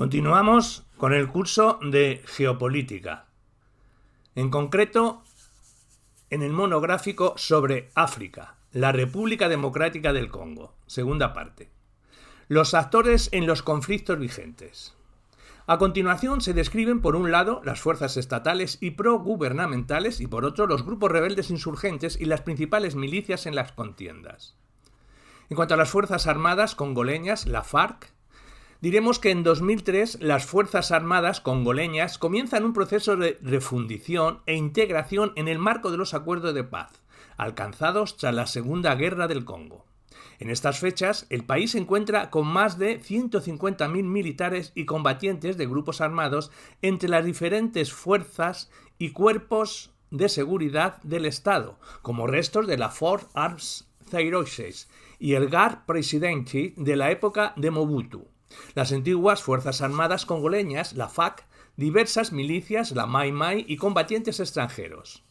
Continuamos con el curso de Geopolítica, en concreto en el monográfico sobre África, la República Democrática del Congo, segunda parte. Los actores en los conflictos vigentes. A continuación se describen por un lado las fuerzas estatales y progubernamentales y por otro los grupos rebeldes insurgentes y las principales milicias en las contiendas. En cuanto a las fuerzas armadas congoleñas, la FARC, diremos que en 2003 las Fuerzas Armadas congoleñas comienzan un proceso de refundición e integración en el marco de los acuerdos de paz, alcanzados tras la Segunda Guerra del Congo. En estas fechas, el país se encuentra con más de 150.000 militares y combatientes de grupos armados entre las diferentes fuerzas y cuerpos de seguridad del Estado, como restos de la Forces Armées Zaïroises y el Garde Presidenti de la época de Mobutu. Las antiguas Fuerzas Armadas congoleñas, la FARC, diversas milicias, la Mai Mai y combatientes extranjeros.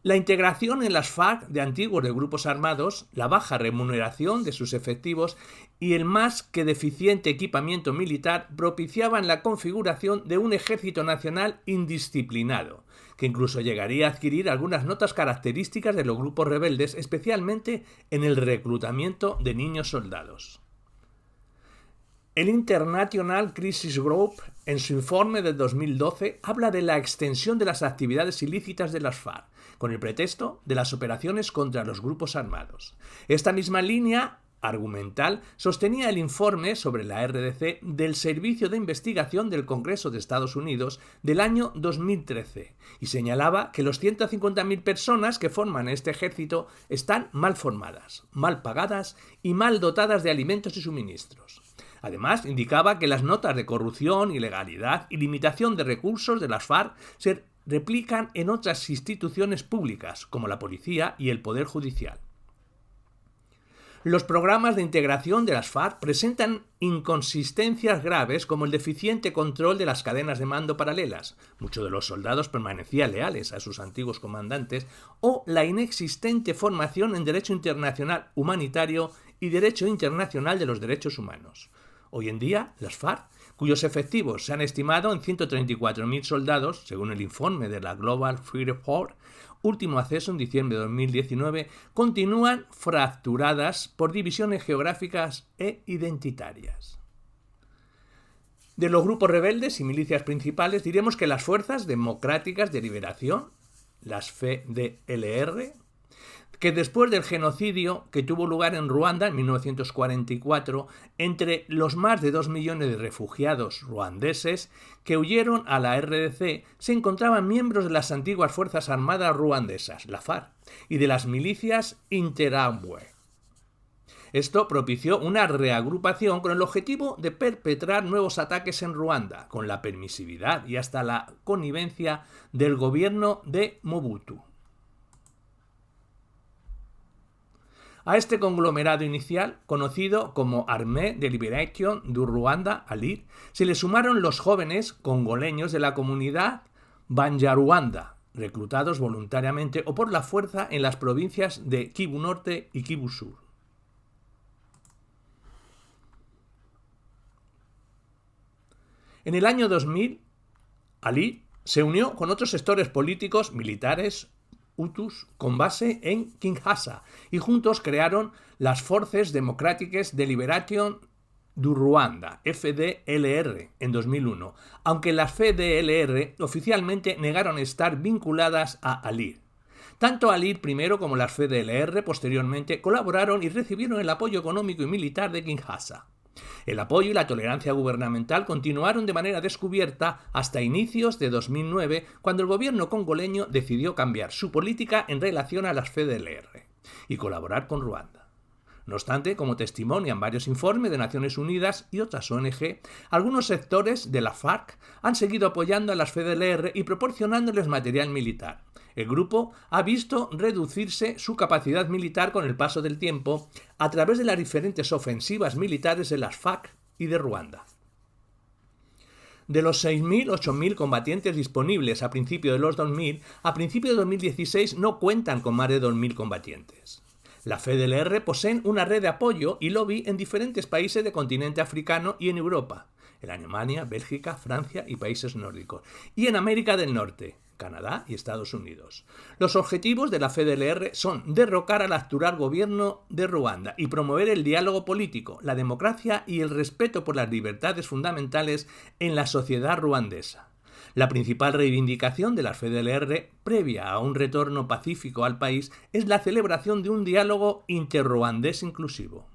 La integración en las FARC de antiguos de grupos armados, la baja remuneración de sus efectivos y el más que deficiente equipamiento militar propiciaban la configuración de un ejército nacional indisciplinado, que incluso llegaría a adquirir algunas notas características de los grupos rebeldes, especialmente en el reclutamiento de niños soldados. El International Crisis Group, en su informe de 2012, habla de la extensión de las actividades ilícitas de las FARC, con el pretexto de las operaciones contra los grupos armados. Esta misma línea argumental sostenía el informe sobre la RDC del Servicio de Investigación del Congreso de Estados Unidos del año 2013 y señalaba que los 150.000 personas que forman este ejército están mal formadas, mal pagadas y mal dotadas de alimentos y suministros. Además, indicaba que las notas de corrupción, ilegalidad y limitación de recursos de las FARC se replican en otras instituciones públicas, como la policía y el Poder Judicial. Los programas de integración de las FARC presentan inconsistencias graves como el deficiente control de las cadenas de mando paralelas, muchos de los soldados permanecían leales a sus antiguos comandantes, o la inexistente formación en derecho internacional humanitario y derecho internacional de los derechos humanos. Hoy en día, las FARC, cuyos efectivos se han estimado en 134.000 soldados, según el informe de la Global Free Report, último acceso en diciembre de 2019, continúan fracturadas por divisiones geográficas e identitarias. De los grupos rebeldes y milicias principales diremos que las Fuerzas Democráticas de Liberación, las FDLR, que después del genocidio que tuvo lugar en Ruanda en 1944, entre los más de 2 millones de refugiados ruandeses que huyeron a la RDC, se encontraban miembros de las antiguas Fuerzas Armadas ruandesas, la FARC, y de las milicias Interahamwe. Esto propició una reagrupación con el objetivo de perpetrar nuevos ataques en Ruanda, con la permisividad y hasta la connivencia del gobierno de Mobutu. A este conglomerado inicial, conocido como Armée de Libération du Rwanda, ALIR, se le sumaron los jóvenes congoleños de la comunidad Banyarwanda, reclutados voluntariamente o por la fuerza en las provincias de Kivu Norte y Kivu Sur. En el año 2000, ALIR se unió con otros sectores políticos, militares, Hutus, con base en Kinshasa, y juntos crearon las Forces Democratiques de Liberation du Rwanda, FDLR, en 2001, aunque las FDLR oficialmente negaron estar vinculadas a ALIR. Tanto ALIR primero como las FDLR posteriormente colaboraron y recibieron el apoyo económico y militar de Kinshasa. El apoyo y la tolerancia gubernamental continuaron de manera descubierta hasta inicios de 2009, cuando el gobierno congoleño decidió cambiar su política en relación a las FDLR y colaborar con Ruanda. No obstante, como testimonian varios informes de Naciones Unidas y otras ONG, algunos sectores de la FARC han seguido apoyando a las FDLR y proporcionándoles material militar. El grupo ha visto reducirse su capacidad militar con el paso del tiempo a través de las diferentes ofensivas militares de las FARC y de Ruanda. De los 6.000, 8.000 combatientes disponibles a principios de los 2000, a principios de 2016 no cuentan con más de 2.000 combatientes. La FDLR poseen una red de apoyo y lobby en diferentes países del continente africano y en Europa, en Alemania, Bélgica, Francia y países nórdicos, y en América del Norte, Canadá y Estados Unidos. Los objetivos de la FDLR son derrocar al actual gobierno de Ruanda y promover el diálogo político, la democracia y el respeto por las libertades fundamentales en la sociedad ruandesa. La principal reivindicación de la FDLR, previa a un retorno pacífico al país, es la celebración de un diálogo interruandés inclusivo.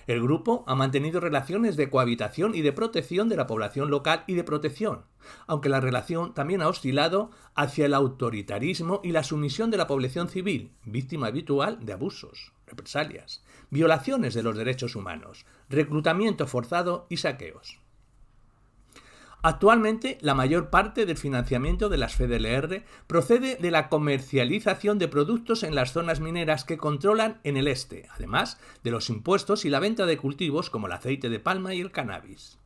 El grupo ha mantenido relaciones de cohabitación y de protección de la población local y de protección, aunque la relación también ha oscilado hacia el autoritarismo y la sumisión de la población civil, víctima habitual de abusos, represalias, violaciones de los derechos humanos, reclutamiento forzado y saqueos. Actualmente, la mayor parte del financiamiento de las FDLR procede de la comercialización de productos en las zonas mineras que controlan en el este, además de los impuestos y la venta de cultivos como el aceite de palma y el cannabis.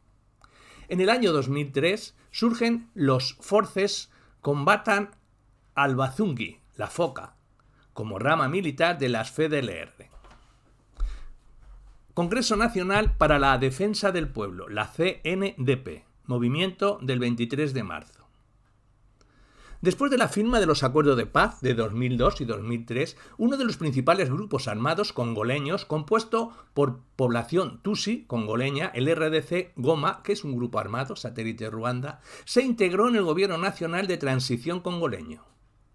En el año 2003 surgen los Forces Combatan Albazungi, la FOCA, como rama militar de las FDLR. Congreso Nacional para la Defensa del Pueblo, la CNDP. Movimiento del 23 de marzo. Después de la firma de los acuerdos de paz de 2002 y 2003, uno de los principales grupos armados congoleños, compuesto por población tusi congoleña, el RDC Goma, que es un grupo armado satélite de Ruanda, se integró en el gobierno nacional de transición congoleño.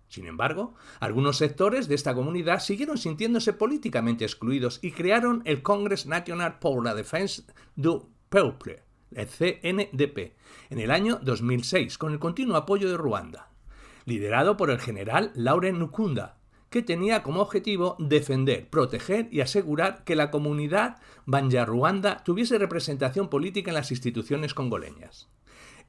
Sin embargo, algunos sectores de esta comunidad siguieron sintiéndose políticamente excluidos y crearon el Congrès National pour la Défense du Peuple, el CNDP, en el año 2006, con el continuo apoyo de Ruanda, liderado por el general Laurent Nkunda, que tenía como objetivo defender, proteger y asegurar que la comunidad Banyarwanda tuviese representación política en las instituciones congoleñas.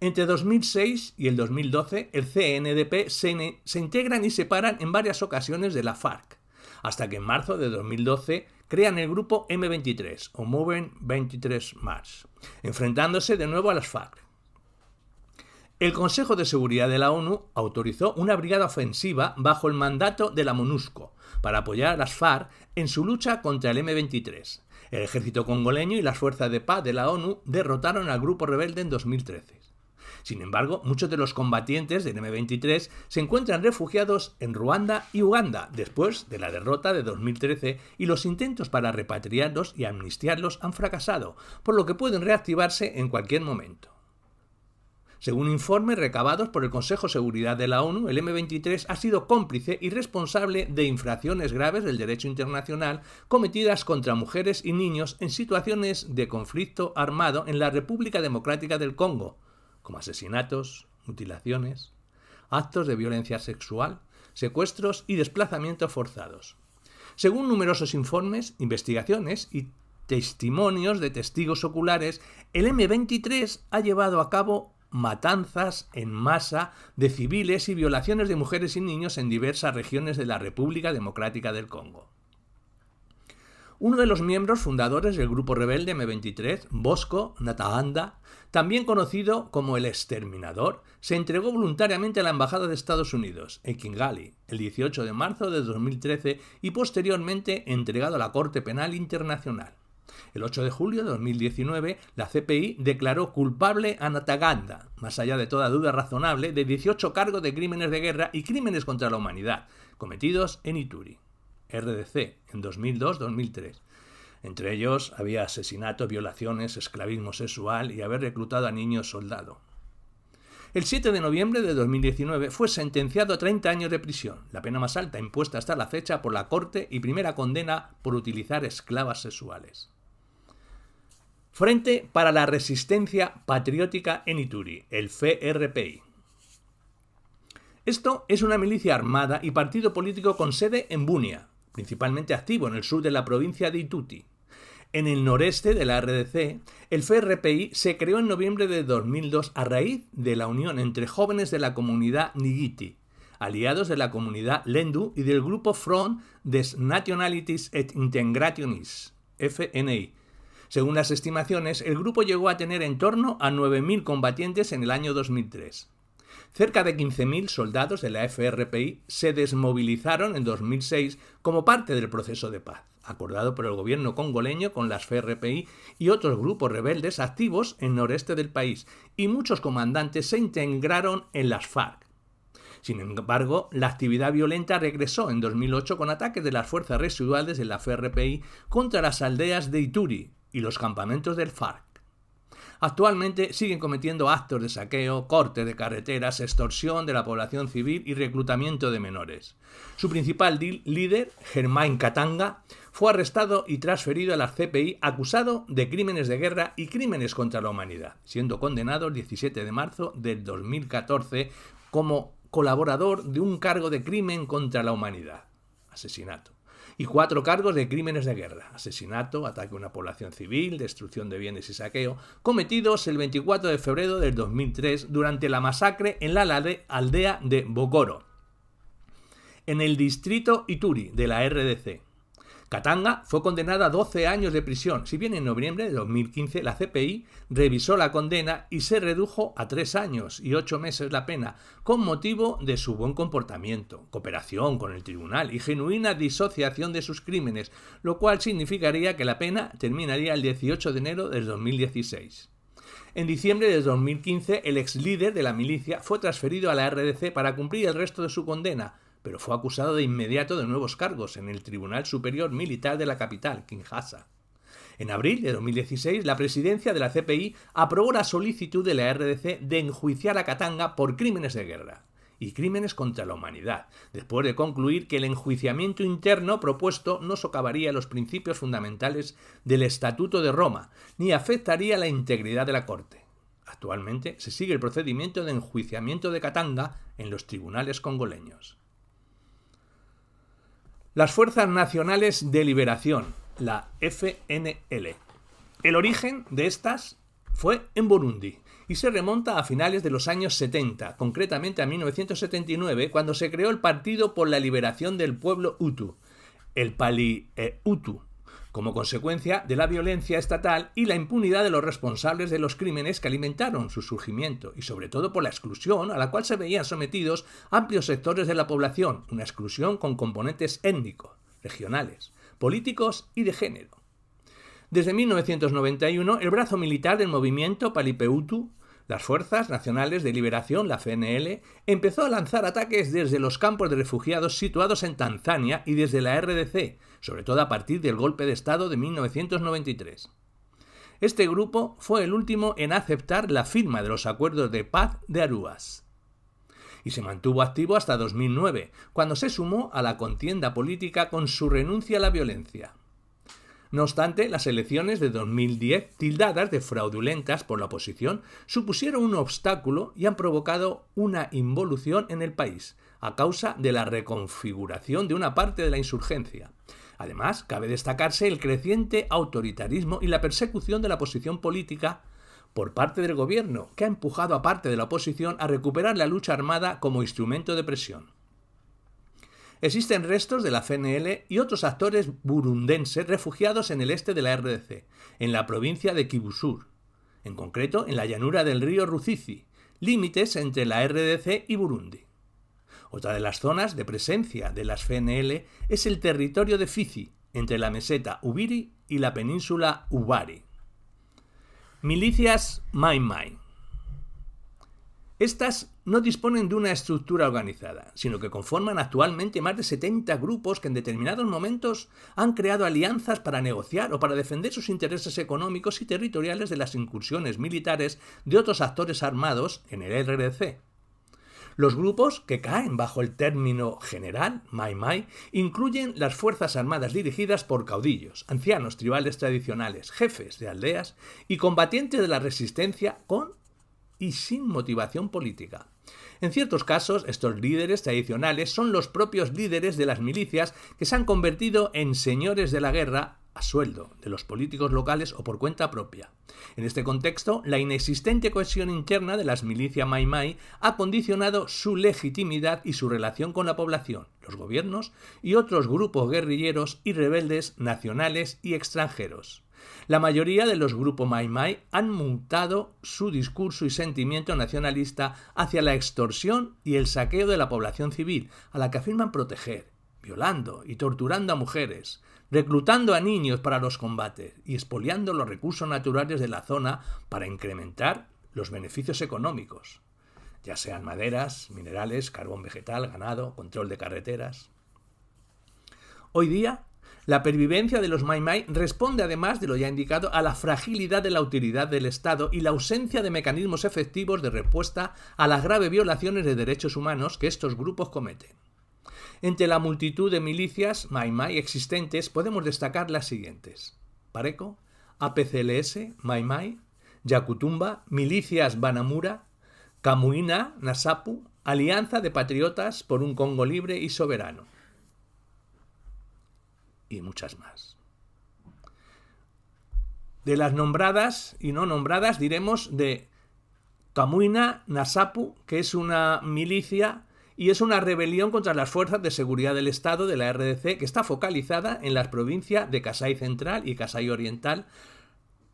Entre 2006 y el 2012, el CNDP se integran y separan en varias ocasiones de la FARC, hasta que en marzo de 2012 crean el grupo M23, o Movement 23 Mars, enfrentándose de nuevo a las FARC. El Consejo de Seguridad de la ONU autorizó una brigada ofensiva bajo el mandato de la MONUSCO para apoyar a las FARC en su lucha contra el M23. El ejército congoleño y las fuerzas de paz de la ONU derrotaron al grupo rebelde en 2013. Sin embargo, muchos de los combatientes del M23 se encuentran refugiados en Ruanda y Uganda después de la derrota de 2013 y los intentos para repatriarlos y amnistiarlos han fracasado, por lo que pueden reactivarse en cualquier momento. Según informes recabados por el Consejo de Seguridad de la ONU, el M23 ha sido cómplice y responsable de infracciones graves del derecho internacional cometidas contra mujeres y niños en situaciones de conflicto armado en la República Democrática del Congo, como asesinatos, mutilaciones, actos de violencia sexual, secuestros y desplazamientos forzados. Según numerosos informes, investigaciones y testimonios de testigos oculares, el M23 ha llevado a cabo matanzas en masa de civiles y violaciones de mujeres y niños en diversas regiones de la República Democrática del Congo. Uno de los miembros fundadores del grupo rebelde M23, Bosco Ntaganda, también conocido como el Exterminador, se entregó voluntariamente a la Embajada de Estados Unidos, en Kigali, el 18 de marzo de 2013 y posteriormente entregado a la Corte Penal Internacional. El 8 de julio de 2019, la CPI declaró culpable a Ntaganda, más allá de toda duda razonable, de 18 cargos de crímenes de guerra y crímenes contra la humanidad, cometidos en Ituri, RDC, en 2002-2003. Entre ellos había asesinatos, violaciones, esclavismo sexual y haber reclutado a niños soldado. El 7 de noviembre de 2019 fue sentenciado a 30 años de prisión, la pena más alta impuesta hasta la fecha por la Corte y primera condena por utilizar esclavas sexuales. Frente para la Resistencia Patriótica en Ituri, el FRPI. Esto es una milicia armada y partido político con sede en Bunia, principalmente activo en el sur de la provincia de Ituri. En el noreste de la RDC, el FRPI se creó en noviembre de 2002 a raíz de la unión entre jóvenes de la comunidad Ngiti, aliados de la comunidad Lendu y del grupo Front des Nationalities et Integrationis, FNI. Según las estimaciones, el grupo llegó a tener en torno a 9.000 combatientes en el año 2003. Cerca de 15.000 soldados de la FRPI se desmovilizaron en 2006 como parte del proceso de paz, acordado por el gobierno congoleño con las FRPI y otros grupos rebeldes activos en el noreste del país, y muchos comandantes se integraron en las FARC. Sin embargo, la actividad violenta regresó en 2008 con ataques de las fuerzas residuales de la FRPI contra las aldeas de Ituri y los campamentos del FARC. Actualmente siguen cometiendo actos de saqueo, corte de carreteras, extorsión de la población civil y reclutamiento de menores. Su principal líder, Germain Katanga, fue arrestado y transferido a la CPI acusado de crímenes de guerra y crímenes contra la humanidad, siendo condenado el 17 de marzo del 2014 como colaborador de un cargo de crimen contra la humanidad, asesinato, y 4 cargos de crímenes de guerra, asesinato, ataque a una población civil, destrucción de bienes y saqueo, cometidos el 24 de febrero del 2003 durante la masacre en la aldea de Bokoro, en el distrito Ituri de la RDC. Katanga fue condenado a 12 años de prisión, si bien en noviembre de 2015 la CPI revisó la condena y se redujo a 3 años y 8 meses la pena, con motivo de su buen comportamiento, cooperación con el tribunal y genuina disociación de sus crímenes, lo cual significaría que la pena terminaría el 18 de enero del 2016. En diciembre de 2015, el ex líder de la milicia fue transferido a la RDC para cumplir el resto de su condena, pero fue acusado de inmediato de nuevos cargos en el Tribunal Superior Militar de la capital, Kinshasa. En abril de 2016, la presidencia de la CPI aprobó la solicitud de la RDC de enjuiciar a Katanga por crímenes de guerra y crímenes contra la humanidad, después de concluir que el enjuiciamiento interno propuesto no socavaría los principios fundamentales del Estatuto de Roma, ni afectaría la integridad de la Corte. Actualmente se sigue el procedimiento de enjuiciamiento de Katanga en los tribunales congoleños. Las Fuerzas Nacionales de Liberación, la FNL. El origen de estas fue en Burundi y se remonta a finales de los años 70, concretamente a 1979, cuando se creó el Partido por la Liberación del Pueblo Hutu, el Pali-Hutu, como consecuencia de la violencia estatal y la impunidad de los responsables de los crímenes que alimentaron su surgimiento, y sobre todo por la exclusión a la cual se veían sometidos amplios sectores de la población, una exclusión con componentes étnicos, regionales, políticos y de género. Desde 1991, el brazo militar del movimiento Pali-Hutu, las Fuerzas Nacionales de Liberación, la FNL, empezó a lanzar ataques desde los campos de refugiados situados en Tanzania y desde la RDC, sobre todo a partir del golpe de Estado de 1993. Este grupo fue el último en aceptar la firma de los acuerdos de paz de Aruas y se mantuvo activo hasta 2009, cuando se sumó a la contienda política con su renuncia a la violencia. No obstante, las elecciones de 2010, tildadas de fraudulentas por la oposición, supusieron un obstáculo y han provocado una involución en el país, a causa de la reconfiguración de una parte de la insurgencia. Además, cabe destacarse el creciente autoritarismo y la persecución de la oposición política por parte del gobierno, que ha empujado a parte de la oposición a recuperar la lucha armada como instrumento de presión. Existen restos de la FNL y otros actores burundenses refugiados en el este de la RDC, en la provincia de Kivu Sur, en concreto en la llanura del río Ruzizi, límites entre la RDC y Burundi. Otra de las zonas de presencia de las FNL es el territorio de Fizi, entre la meseta Ubiri y la península Ubari. Milicias Mai Mai. Estas no disponen de una estructura organizada, sino que conforman actualmente más de 70 grupos que en determinados momentos han creado alianzas para negociar o para defender sus intereses económicos y territoriales de las incursiones militares de otros actores armados en el RDC. Los grupos que caen bajo el término general, Mai Mai, incluyen las fuerzas armadas dirigidas por caudillos, ancianos tribales tradicionales, jefes de aldeas y combatientes de la resistencia con y sin motivación política. En ciertos casos, estos líderes tradicionales son los propios líderes de las milicias que se han convertido en señores de la guerra a sueldo de los políticos locales o por cuenta propia. En este contexto, la inexistente cohesión interna de las milicias Mai Mai ha condicionado su legitimidad y su relación con la población, los gobiernos y otros grupos guerrilleros y rebeldes nacionales y extranjeros. La mayoría de los grupos Mai Mai han mutado su discurso y sentimiento nacionalista hacia la extorsión y el saqueo de la población civil, a la que afirman proteger, violando y torturando a mujeres, reclutando a niños para los combates y expoliando los recursos naturales de la zona para incrementar los beneficios económicos, ya sean maderas, minerales, carbón vegetal, ganado, control de carreteras. Hoy día, la pervivencia de los Mai Mai responde, además de lo ya indicado, a la fragilidad de la utilidad del Estado y la ausencia de mecanismos efectivos de respuesta a las graves violaciones de derechos humanos que estos grupos cometen. Entre la multitud de milicias Mai Mai existentes podemos destacar las siguientes: Pareco, APCLS, Mai Mai, Yacutumba, Milicias Banamura, Camuina, Nasapu, Alianza de Patriotas por un Congo Libre y Soberano. Y muchas más. De las nombradas y no nombradas diremos de Camuina, Nasapu, que es una milicia y es una rebelión contra las fuerzas de seguridad del Estado de la RDC que está focalizada en las provincias de Kasai Central y Kasai Oriental,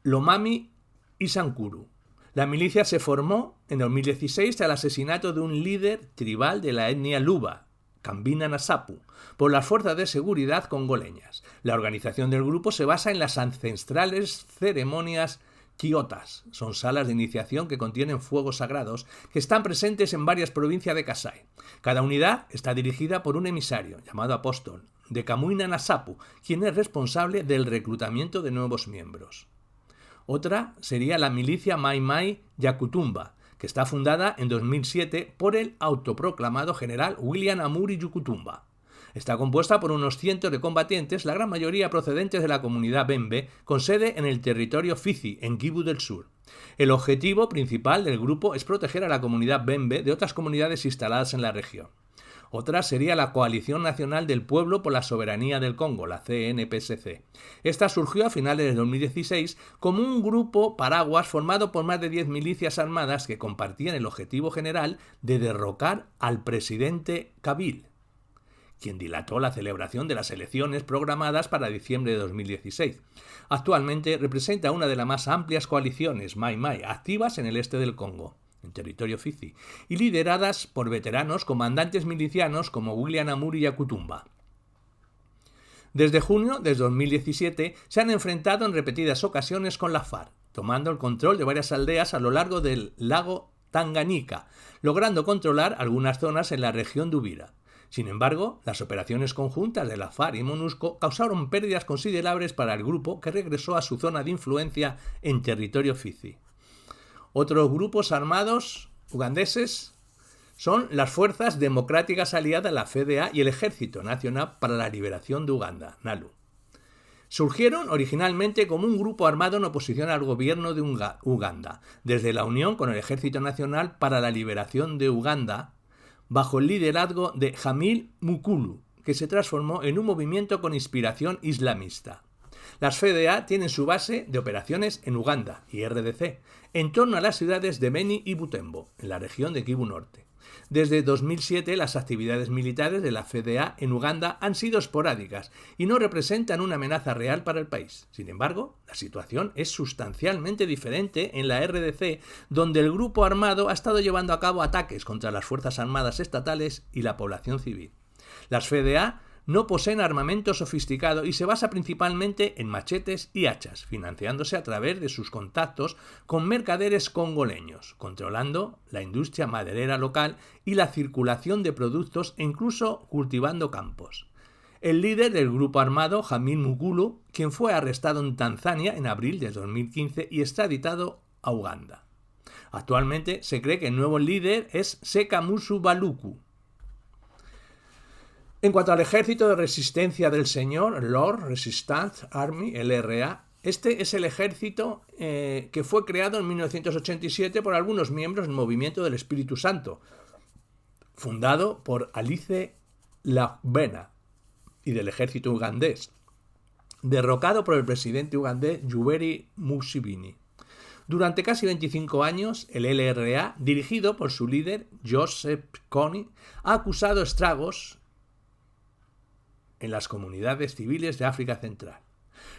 Lomami y Sankuru. La milicia se formó en 2016 tras el asesinato de un líder tribal de la etnia Luba, Kambina Nasapu, por las fuerzas de seguridad congoleñas. La organización del grupo se basa en las ancestrales ceremonias Kiotas. Son salas de iniciación que contienen fuegos sagrados que están presentes en varias provincias de Kasai. Cada unidad está dirigida por un emisario, llamado apóstol, de Camuina Nasapu, quien es responsable del reclutamiento de nuevos miembros. Otra sería la milicia Mai Mai Yacutumba, que está fundada en 2007 por el autoproclamado general William Amuri Yacutumba. Está compuesta por unos cientos de combatientes, la gran mayoría procedentes de la comunidad Bembe, con sede en el territorio Fizi, en Kivu del Sur. El objetivo principal del grupo es proteger a la comunidad Bembe de otras comunidades instaladas en la región. Otra sería la Coalición Nacional del Pueblo por la Soberanía del Congo, la CNPSC. Esta surgió a finales de 2016 como un grupo paraguas formado por más de 10 milicias armadas que compartían el objetivo general de derrocar al presidente Kabil, quien dilató la celebración de las elecciones programadas para diciembre de 2016. Actualmente representa una de las más amplias coaliciones Mai Mai activas en el este del Congo, en territorio Fizi, y lideradas por veteranos comandantes milicianos como William Amuri Yacutumba. Desde junio de 2017 se han enfrentado en repetidas ocasiones con la FARC, tomando el control de varias aldeas a lo largo del lago Tanganyika, logrando controlar algunas zonas en la región de Uvira. Sin embargo, las operaciones conjuntas de la FARC y MONUSCO causaron pérdidas considerables para el grupo, que regresó a su zona de influencia en territorio Fizi. Otros grupos armados ugandeses son las Fuerzas Democráticas Aliadas, la FDA, y el Ejército Nacional para la Liberación de Uganda, NALU. Surgieron originalmente como un grupo armado en oposición al gobierno de Uganda, desde la unión con el Ejército Nacional para la Liberación de Uganda, bajo el liderazgo de Jamil Mukulu, que se transformó en un movimiento con inspiración islamista. Las FDA tienen su base de operaciones en Uganda y RDC, en torno a las ciudades de Beni y Butembo, en la región de Kivu Norte. Desde 2007, las actividades militares de la FDA en Uganda han sido esporádicas y no representan una amenaza real para el país. Sin embargo, la situación es sustancialmente diferente en la RDC, donde el grupo armado ha estado llevando a cabo ataques contra las Fuerzas Armadas estatales y la población civil. Las FDA no poseen armamento sofisticado y se basa principalmente en machetes y hachas, financiándose a través de sus contactos con mercaderes congoleños, controlando la industria maderera local y la circulación de productos e incluso cultivando campos. El líder del grupo armado, Jamil Mukulu, quien fue arrestado en Tanzania en abril de 2015 y extraditado a Uganda. Actualmente se cree que el nuevo líder es Sekamusu Baluku. En cuanto al Ejército de Resistencia del Señor, Lord Resistance Army, LRA, este es el ejército que fue creado en 1987 por algunos miembros del Movimiento del Espíritu Santo, fundado por Alice Lakbena y del ejército ugandés. derrocado por el presidente ugandés Yoweri Museveni. Durante casi 25 años, el LRA, dirigido por su líder, Joseph Kony, ha acusado estragos en las comunidades civiles de África Central.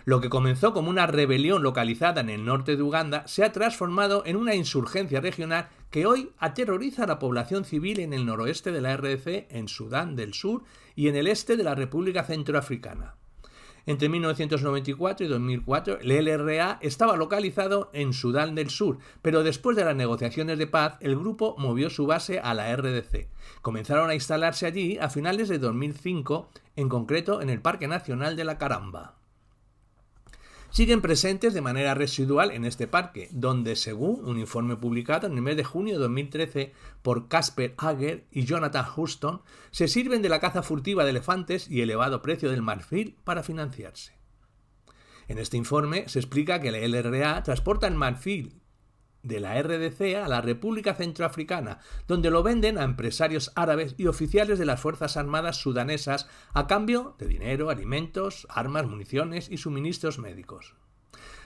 Lo que comenzó como una rebelión localizada en el norte de Uganda se ha transformado en una insurgencia regional que hoy aterroriza a la población civil en el noroeste de la RDC, en Sudán del Sur y en el este de la República Centroafricana. Entre 1994 y 2004, el LRA estaba localizado en Sudán del Sur, pero después de las negociaciones de paz, el grupo movió su base a la RDC. Comenzaron a instalarse allí a finales de 2005, en concreto en el Parque Nacional de la Caramba. Siguen presentes de manera residual en este parque, donde, según un informe publicado en el mes de junio de 2013 por Casper Hager y Jonathan Houston, se sirven de la caza furtiva de elefantes y elevado precio del marfil para financiarse. En este informe se explica que la LRA transporta el marfil de la RDC a la República Centroafricana, donde lo venden a empresarios árabes y oficiales de las Fuerzas Armadas sudanesas a cambio de dinero, alimentos, armas, municiones y suministros médicos.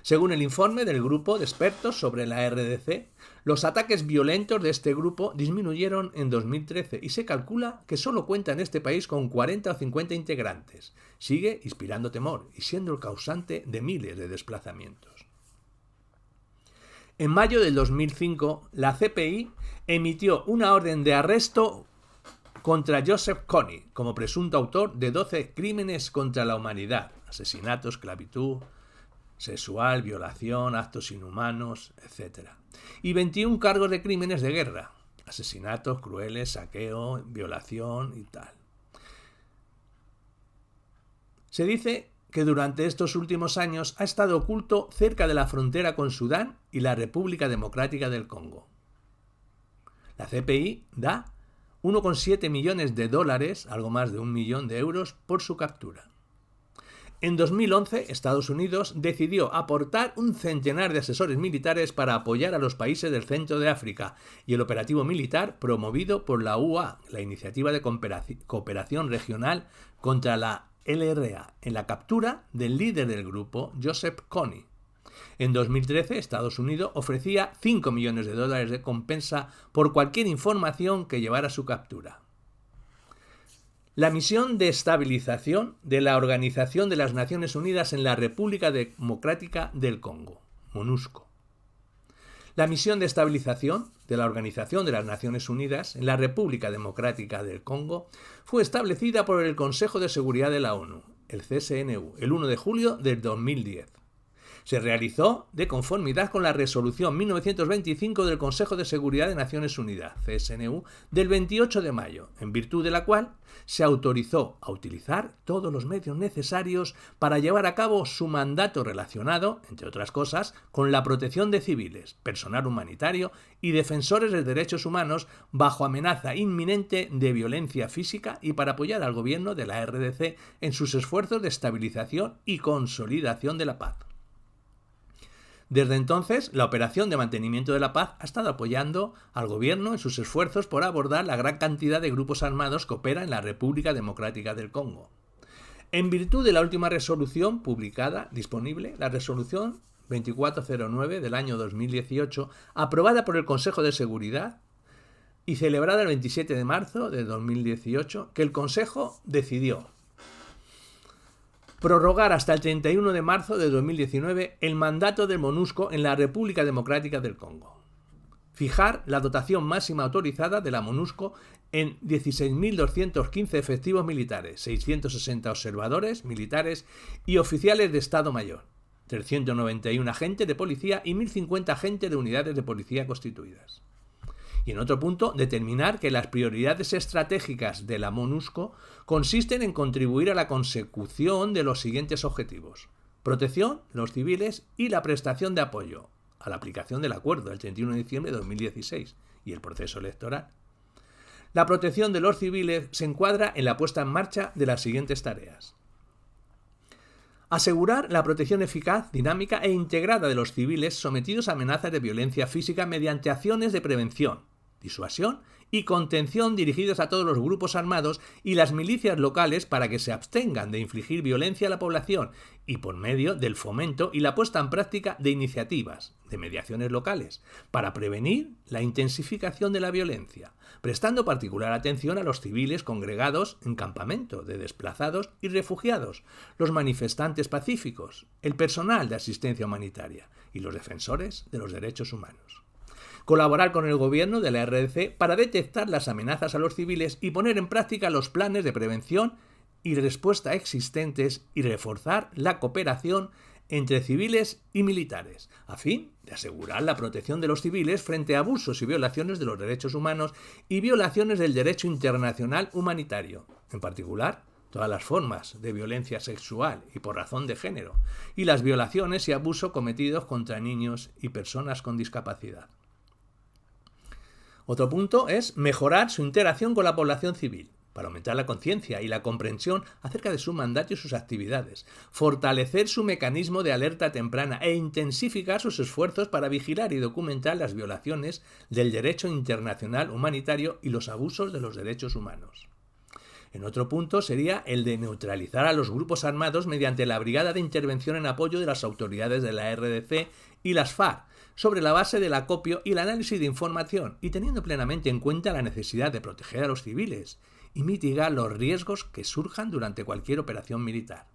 Según el informe del grupo de expertos sobre la RDC, los ataques violentos de este grupo disminuyeron en 2013 y se calcula que solo cuenta en este país con 40 o 50 integrantes. Sigue inspirando temor y siendo el causante de miles de desplazamientos. En mayo del 2005, la CPI emitió una orden de arresto contra Joseph Kony como presunto autor de 12 crímenes contra la humanidad: asesinato, esclavitud sexual, violación, actos inhumanos, etc. Y 21 cargos de crímenes de guerra: asesinatos crueles, saqueo, violación y tal. Se dice que durante estos últimos años ha estado oculto cerca de la frontera con Sudán y la República Democrática del Congo. La CPI da 1,7 millones de dólares, algo más de 1 millón de euros, por su captura. En 2011, Estados Unidos decidió aportar un centenar de asesores militares para apoyar a los países del centro de África y el operativo militar promovido por la UA, la Iniciativa de Cooperación Regional contra la LRA, en la captura del líder del grupo, Joseph Kony. En 2013, Estados Unidos ofrecía 5 millones de dólares de compensa por cualquier información que llevara a su captura. La misión de estabilización de la Organización de las Naciones Unidas en la República Democrática del Congo, MONUSCO. La misión de estabilización de la Organización de las Naciones Unidas en la República Democrática del Congo fue establecida por el Consejo de Seguridad de la ONU, el CSNU, el 1 de julio del 2010. Se realizó de conformidad con la resolución 1925 del Consejo de Seguridad de Naciones Unidas, CSNU, del 28 de mayo, en virtud de la cual se autorizó a utilizar todos los medios necesarios para llevar a cabo su mandato relacionado, entre otras cosas, con la protección de civiles, personal humanitario y defensores de derechos humanos bajo amenaza inminente de violencia física y para apoyar al gobierno de la RDC en sus esfuerzos de estabilización y consolidación de la paz. Desde entonces, la operación de mantenimiento de la paz ha estado apoyando al gobierno en sus esfuerzos por abordar la gran cantidad de grupos armados que operan en la República Democrática del Congo. En virtud de la última resolución publicada, disponible, la resolución 2409 del año 2018, aprobada por el Consejo de Seguridad y celebrada el 27 de marzo de 2018, que el Consejo decidió prorrogar hasta el 31 de marzo de 2019 el mandato del MONUSCO en la República Democrática del Congo. Fijar la dotación máxima autorizada de la MONUSCO en 16.215 efectivos militares, 660 observadores militares y oficiales de Estado Mayor, 391 agentes de policía y 1.050 agentes de unidades de policía constituidas. Y en otro punto, determinar que las prioridades estratégicas de la MONUSCO consisten en contribuir a la consecución de los siguientes objetivos: protección de los civiles y la prestación de apoyo a la aplicación del acuerdo del 31 de diciembre de 2016 y el proceso electoral. La protección de los civiles se encuadra en la puesta en marcha de las siguientes tareas: asegurar la protección eficaz, dinámica e integrada de los civiles sometidos a amenazas de violencia física mediante acciones de prevención, disuasión y contención dirigidos a todos los grupos armados y las milicias locales para que se abstengan de infligir violencia a la población y por medio del fomento y la puesta en práctica de iniciativas, de mediaciones locales, para prevenir la intensificación de la violencia, prestando particular atención a los civiles congregados en campamento de desplazados y refugiados, los manifestantes pacíficos, el personal de asistencia humanitaria y los defensores de los derechos humanos. Colaborar con el gobierno de la RDC para detectar las amenazas a los civiles y poner en práctica los planes de prevención y respuesta existentes y reforzar la cooperación entre civiles y militares, a fin de asegurar la protección de los civiles frente a abusos y violaciones de los derechos humanos y violaciones del derecho internacional humanitario, en particular todas las formas de violencia sexual y por razón de género, y las violaciones y abusos cometidos contra niños y personas con discapacidad. Otro punto es mejorar su interacción con la población civil, para aumentar la conciencia y la comprensión acerca de su mandato y sus actividades, fortalecer su mecanismo de alerta temprana e intensificar sus esfuerzos para vigilar y documentar las violaciones del derecho internacional humanitario y los abusos de los derechos humanos. En otro punto sería el de neutralizar a los grupos armados mediante la Brigada de Intervención en apoyo de las autoridades de la RDC y las FARC, sobre la base del acopio y el análisis de información y teniendo plenamente en cuenta la necesidad de proteger a los civiles y mitigar los riesgos que surjan durante cualquier operación militar.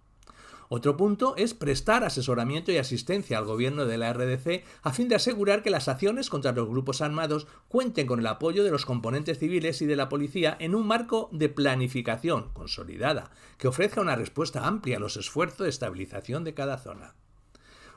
Otro punto es prestar asesoramiento y asistencia al gobierno de la RDC a fin de asegurar que las acciones contra los grupos armados cuenten con el apoyo de los componentes civiles y de la policía en un marco de planificación consolidada que ofrezca una respuesta amplia a los esfuerzos de estabilización de cada zona.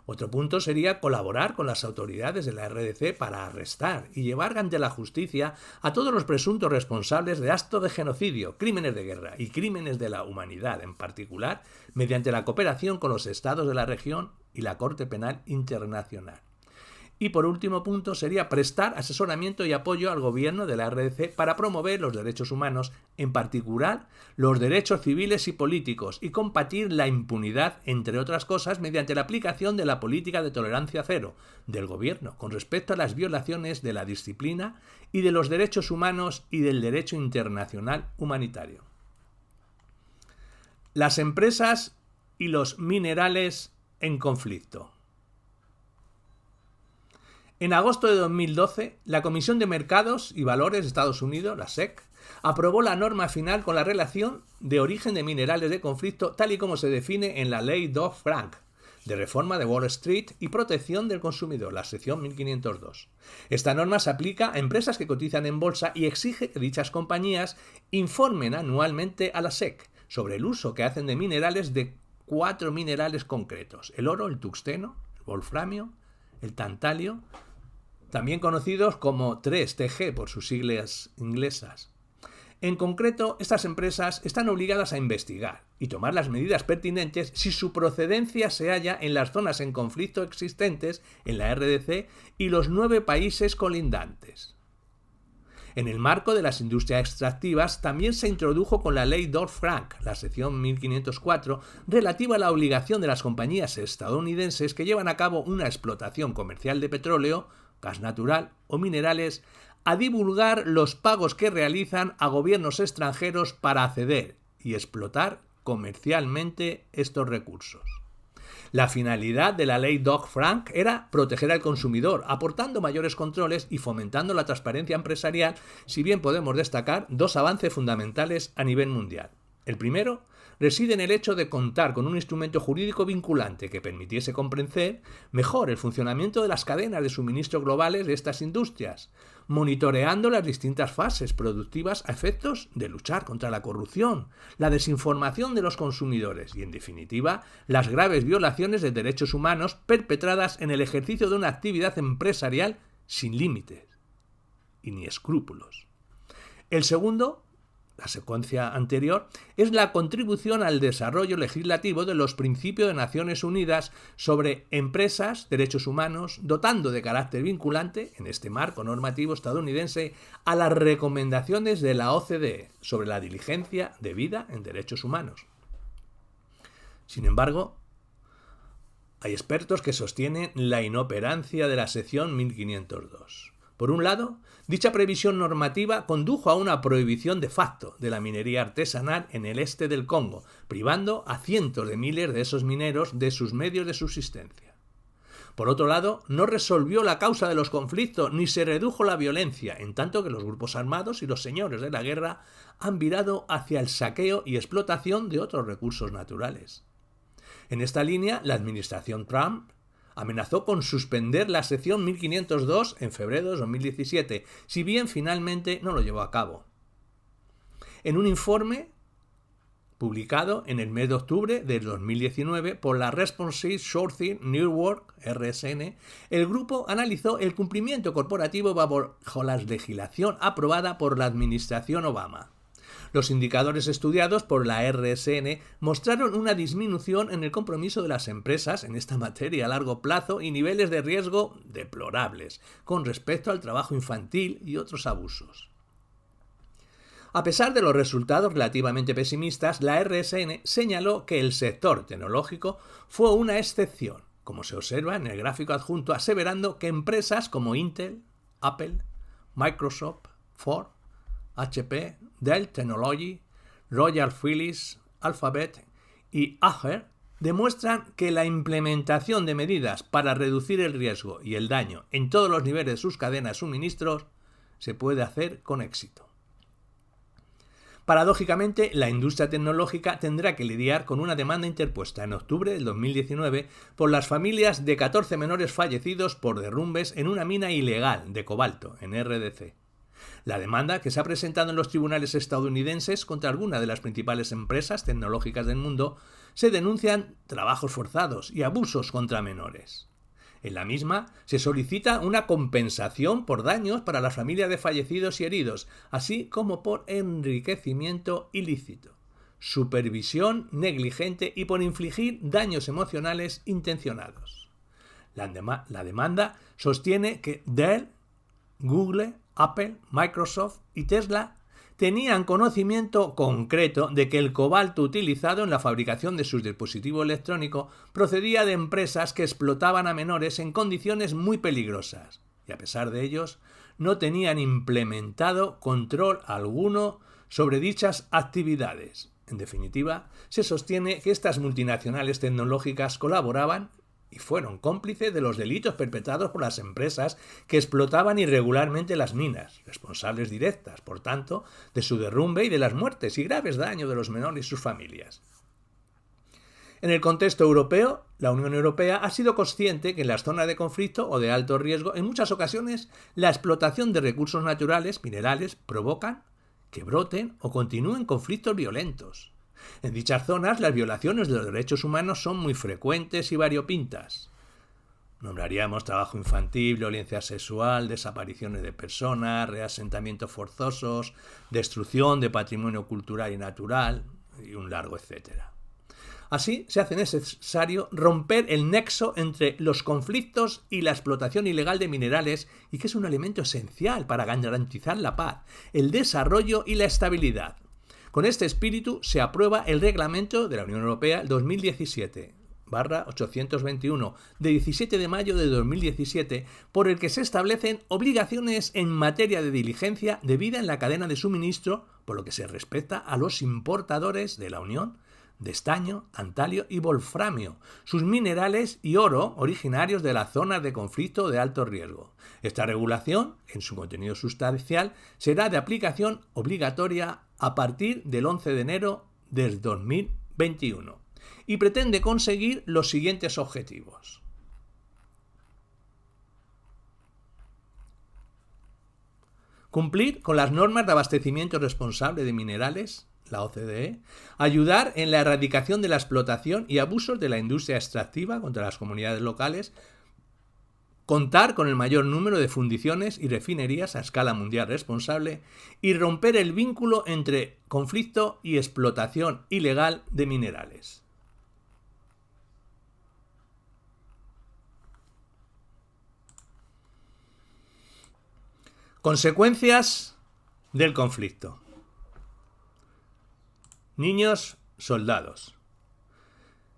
Otro punto sería colaborar con las autoridades de la RDC para arrestar y llevar ante la justicia a todos los presuntos responsables de actos de genocidio, crímenes de guerra y crímenes de la humanidad, en particular mediante la cooperación con los estados de la región y la Corte Penal Internacional. Y por último punto sería prestar asesoramiento y apoyo al gobierno de la RDC para promover los derechos humanos, en particular los derechos civiles y políticos, y combatir la impunidad, entre otras cosas, mediante la aplicación de la política de tolerancia cero del gobierno con respecto a las violaciones de la disciplina y de los derechos humanos y del derecho internacional humanitario. Las empresas y los minerales en conflicto. En agosto de 2012, la Comisión de Mercados y Valores de Estados Unidos, la SEC, aprobó la norma final con la relación de origen de minerales de conflicto tal y como se define en la Ley Dodd-Frank, de reforma de Wall Street y protección del consumidor, la sección 1502. Esta norma se aplica a empresas que cotizan en bolsa y exige que dichas compañías informen anualmente a la SEC sobre el uso que hacen de minerales de 4 minerales concretos: el oro, el tungsteno, el wolframio, el tantalio, también conocidos como 3TG por sus siglas inglesas. En concreto, estas empresas están obligadas a investigar y tomar las medidas pertinentes si su procedencia se halla en las zonas en conflicto existentes en la RDC y los 9 países colindantes. En el marco de las industrias extractivas también se introdujo con la ley Dodd-Frank, la sección 1504, relativa a la obligación de las compañías estadounidenses que llevan a cabo una explotación comercial de petróleo, gas natural o minerales, a divulgar los pagos que realizan a gobiernos extranjeros para acceder y explotar comercialmente estos recursos. La finalidad de la ley Dodd-Frank era proteger al consumidor, aportando mayores controles y fomentando la transparencia empresarial, si bien podemos destacar 2 avances fundamentales a nivel mundial. El primero reside en el hecho de contar con un instrumento jurídico vinculante que permitiese comprender mejor el funcionamiento de las cadenas de suministro globales de estas industrias, monitoreando las distintas fases productivas a efectos de luchar contra la corrupción, la desinformación de los consumidores y, en definitiva, las graves violaciones de derechos humanos perpetradas en el ejercicio de una actividad empresarial sin límites y ni escrúpulos. El segundo, la secuencia anterior, es la contribución al desarrollo legislativo de los principios de Naciones Unidas sobre empresas, derechos humanos, dotando de carácter vinculante, en este marco normativo estadounidense, a las recomendaciones de la OCDE sobre la diligencia debida en derechos humanos. Sin embargo, hay expertos que sostienen la inoperancia de la sección 1502. Por un lado, dicha previsión normativa condujo a una prohibición de facto de la minería artesanal en el este del Congo, privando a cientos de miles de esos mineros de sus medios de subsistencia. Por otro lado, no resolvió la causa de los conflictos ni se redujo la violencia, en tanto que los grupos armados y los señores de la guerra han virado hacia el saqueo y explotación de otros recursos naturales. En esta línea, la administración Trump amenazó con suspender la sección 1502 en febrero de 2017, si bien finalmente no lo llevó a cabo. En un informe publicado en el mes de octubre de 2019 por la Responsive Sourcing Network, RSN, el grupo analizó el cumplimiento corporativo bajo la legislación aprobada por la administración Obama. Los indicadores estudiados por la RSN mostraron una disminución en el compromiso de las empresas en esta materia a largo plazo y niveles de riesgo deplorables con respecto al trabajo infantil y otros abusos. A pesar de los resultados relativamente pesimistas, la RSN señaló que el sector tecnológico fue una excepción, como se observa en el gráfico adjunto, aseverando que empresas como Intel, Apple, Microsoft, Ford, HP, Dell Technology, Royal Philips, Alphabet y Acer demuestran que la implementación de medidas para reducir el riesgo y el daño en todos los niveles de sus cadenas de suministros se puede hacer con éxito. Paradójicamente, la industria tecnológica tendrá que lidiar con una demanda interpuesta en octubre del 2019 por las familias de 14 menores fallecidos por derrumbes en una mina ilegal de cobalto en RDC. La demanda, que se ha presentado en los tribunales estadounidenses contra algunas de las principales empresas tecnológicas del mundo, se denuncian trabajos forzados y abusos contra menores. En la misma se solicita una compensación por daños para las familias de fallecidos y heridos, así como por enriquecimiento ilícito, supervisión negligente y por infligir daños emocionales intencionados. La demanda sostiene que Dell, Google, Apple, Microsoft y Tesla tenían conocimiento concreto de que el cobalto utilizado en la fabricación de sus dispositivos electrónicos procedía de empresas que explotaban a menores en condiciones muy peligrosas, y a pesar de ellos, no tenían implementado control alguno sobre dichas actividades. En definitiva, se sostiene que estas multinacionales tecnológicas colaboraban y fueron cómplices de los delitos perpetrados por las empresas que explotaban irregularmente las minas, responsables directas, por tanto, de su derrumbe y de las muertes y graves daños de los menores y sus familias. En el contexto europeo, la Unión Europea ha sido consciente que en las zonas de conflicto o de alto riesgo, en muchas ocasiones, la explotación de recursos naturales, minerales, provocan que broten o continúen conflictos violentos. En dichas zonas, las violaciones de los derechos humanos son muy frecuentes y variopintas. Nombraríamos trabajo infantil, violencia sexual, desapariciones de personas, reasentamientos forzosos, destrucción de patrimonio cultural y natural, y un largo etcétera. Así, se hace necesario romper el nexo entre los conflictos y la explotación ilegal de minerales, y que es un elemento esencial para garantizar la paz, el desarrollo y la estabilidad. Con este espíritu se aprueba el Reglamento de la Unión Europea 2017/821 de 17 de mayo de 2017, por el que se establecen obligaciones en materia de diligencia debida en la cadena de suministro, por lo que se respecta a los importadores de la Unión de estaño, tantalio y wolframio, sus minerales y oro originarios de las zonas de conflicto de alto riesgo. Esta regulación, en su contenido sustancial, será de aplicación obligatoria a partir del 11 de enero del 2021 y pretende conseguir los siguientes objetivos. Cumplir con las normas de abastecimiento responsable de minerales, la OCDE, ayudar en la erradicación de la explotación y abusos de la industria extractiva contra las comunidades locales, contar con el mayor número de fundiciones y refinerías a escala mundial responsable y romper el vínculo entre conflicto y explotación ilegal de minerales. Consecuencias del conflicto. Niños soldados.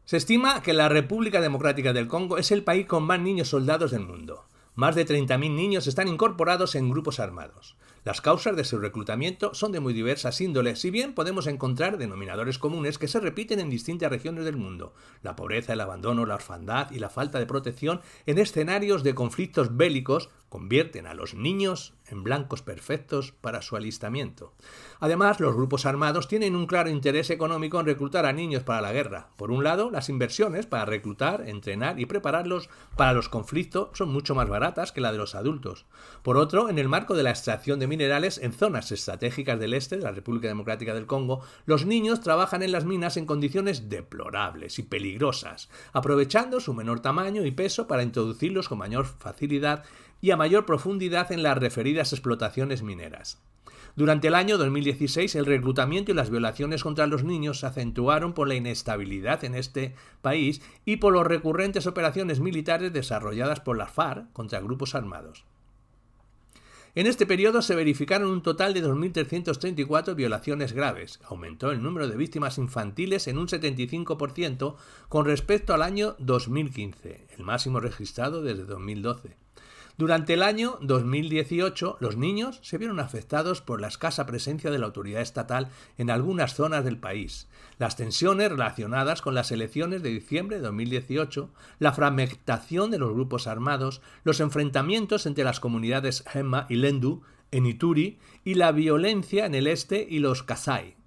Se estima que la República Democrática del Congo es el país con más niños soldados del mundo. Más de 30.000 niños están incorporados en grupos armados. Las causas de su reclutamiento son de muy diversas índoles, si bien podemos encontrar denominadores comunes que se repiten en distintas regiones del mundo: la pobreza, el abandono, la orfandad y la falta de protección en escenarios de conflictos bélicos convierten a los niños en blancos perfectos para su alistamiento. Además, los grupos armados tienen un claro interés económico en reclutar a niños para la guerra. Por un lado, las inversiones para reclutar, entrenar y prepararlos para los conflictos son mucho más baratas que la de los adultos. Por otro, en el marco de la extracción de minerales en zonas estratégicas del este de la República Democrática del Congo, los niños trabajan en las minas en condiciones deplorables y peligrosas, aprovechando su menor tamaño y peso para introducirlos con mayor facilidad y a mayor profundidad en las referidas explotaciones mineras. Durante el año 2016, el reclutamiento y las violaciones contra los niños se acentuaron por la inestabilidad en este país y por las recurrentes operaciones militares desarrolladas por la FARC contra grupos armados. En este periodo se verificaron un total de 2.334 violaciones graves. Aumentó el número de víctimas infantiles en un 75% con respecto al año 2015, el máximo registrado desde 2012. Durante el año 2018, los niños se vieron afectados por la escasa presencia de la autoridad estatal en algunas zonas del país, las tensiones relacionadas con las elecciones de diciembre de 2018, la fragmentación de los grupos armados, los enfrentamientos entre las comunidades Hema y Lendu en Ituri y la violencia en el este y los Kasai.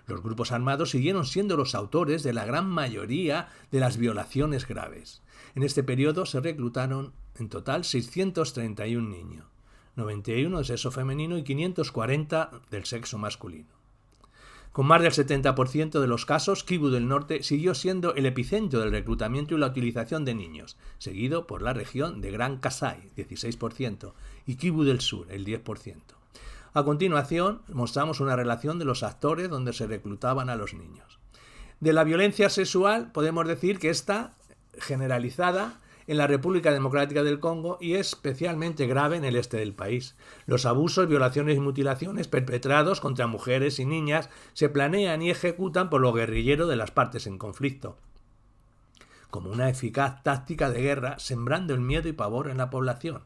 Los grupos armados siguieron siendo los autores de la gran mayoría de las violaciones graves. En este periodo se reclutaron en total 631 niños, 91 de sexo femenino y 540 del sexo masculino. Con más del 70% de los casos, Kivu del Norte siguió siendo el epicentro del reclutamiento y la utilización de niños, seguido por la región de Gran Kasai, 16%, y Kivu del Sur, el 10%. A continuación, mostramos una relación de los actores donde se reclutaban a los niños. De la violencia sexual podemos decir que está generalizada en la República Democrática del Congo y es especialmente grave en el este del país. Los abusos, violaciones y mutilaciones perpetrados contra mujeres y niñas se planean y ejecutan por los guerrilleros de las partes en conflicto, como una eficaz táctica de guerra, sembrando el miedo y pavor en la población.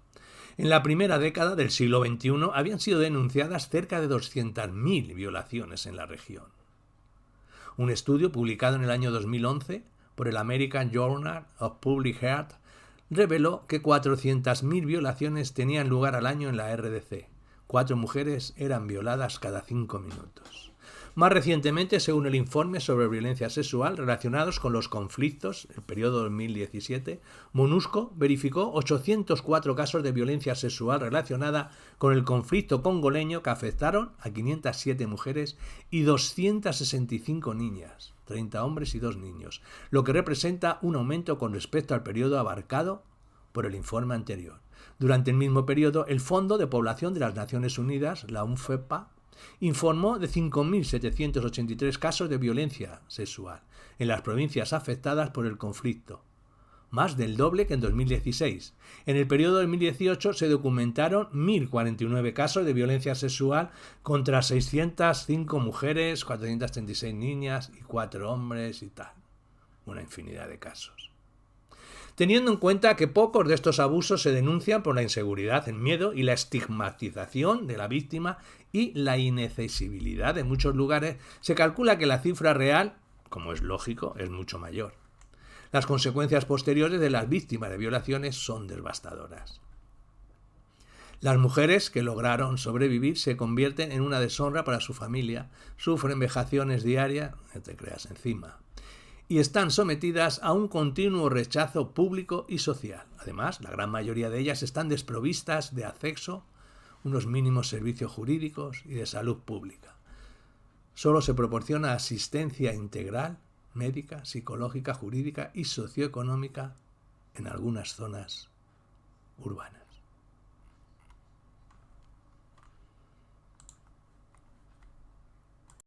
En la primera década del siglo XXI habían sido denunciadas cerca de 200.000 violaciones en la región. Un estudio publicado en el año 2011 por el American Journal of Public Health reveló que 400.000 violaciones tenían lugar al año en la RDC. 4 mujeres eran violadas cada 5 minutos. Más recientemente, según el informe sobre violencia sexual relacionados con los conflictos, el periodo 2017, MONUSCO verificó 804 casos de violencia sexual relacionada con el conflicto congoleño que afectaron a 507 mujeres y 265 niñas, 30 hombres y 2 niños, lo que representa un aumento con respecto al periodo abarcado por el informe anterior. Durante el mismo periodo, el Fondo de Población de las Naciones Unidas, la UNFPA, informó de 5.783 casos de violencia sexual en las provincias afectadas por el conflicto, más del doble que en 2016. En el periodo 2018 se documentaron 1.049 casos de violencia sexual contra 605 mujeres, 436 niñas y 4 hombres y tal. Una infinidad de casos. Teniendo en cuenta que pocos de estos abusos se denuncian por la inseguridad, el miedo y la estigmatización de la víctima y la inaccesibilidad de muchos lugares, se calcula que la cifra real, como es lógico, es mucho mayor. Las consecuencias posteriores de las víctimas de violaciones son devastadoras. Las mujeres que lograron sobrevivir se convierten en una deshonra para su familia, sufren vejaciones diarias, no te creas encima, y están sometidas a un continuo rechazo público y social. Además, la gran mayoría de ellas están desprovistas de acceso, unos mínimos servicios jurídicos y de salud pública. Solo se proporciona asistencia integral, médica, psicológica, jurídica y socioeconómica en algunas zonas urbanas.